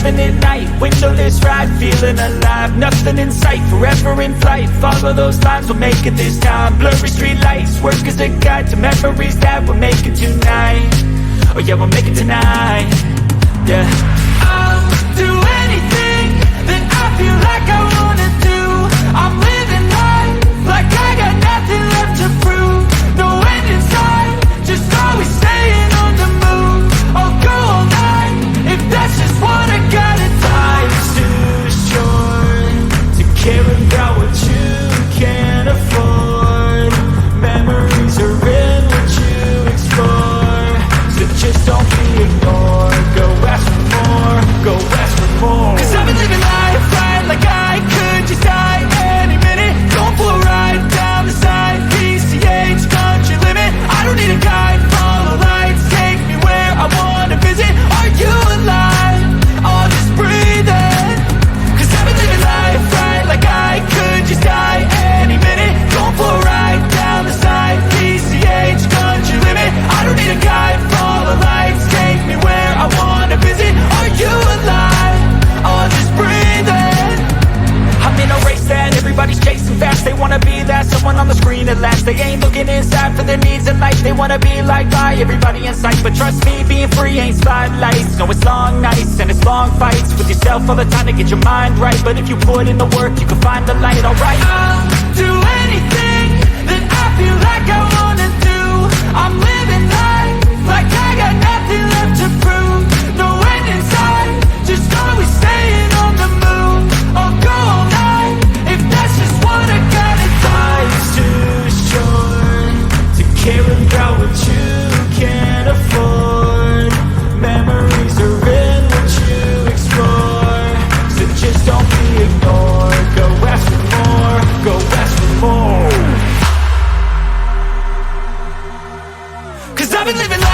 driving at night, windowless ride, feeling alive. Nothing in sight, forever in flight. Follow those lines, we'll make it this time. Blurry street lights, work as a guide to memories that we're making tonight. Oh yeah, we'll make it tonight. Yeah. I'll do anything that I feel like I wanna do. I'm living life like I got nothing left to prove. No end in sight, just always staying on the move. I'll go all night if that's just what I gotta do. Life's too short to care about what you can't afford. Memories are in what you explore, so just don't be ignored. Go ask for more, go ask for more. Cause I've been living life right like I could just die any minute. Going for a ride down the side, PCH, country limit. I don't need a guide, follow lights, take me where I wanna visit. Are you alive? I'll just breathe in. Cause I've been living life right like I could just die any minute. Going for a ride down the side, PCH, country limit. I don't need a guide, follow lights, take me where I wanna visit. Are you alive? I'll just breathe in. I'm in a race that everybody's chasing fast. They wanna be that someone on the screen at last. They ain't looking inside for their needs in life. They wanna be liked by everybody in sight. But trust me, being free ain't spotlights. No, it's long nights and it's long fights with yourself all the time to get your mind right. But if you put in the work, you can find the light, alright. I'll do anything that I feel like I wanna do. I'm living life like I got nothing left to prove. No end in sight, just always staying on the move. I'll go all night if that's just what I gotta do. Life's too short to care about what you can't afford. Memories are in what you explore, so just don't be ignored. Go ask for more, go ask for more. Cause I've been living life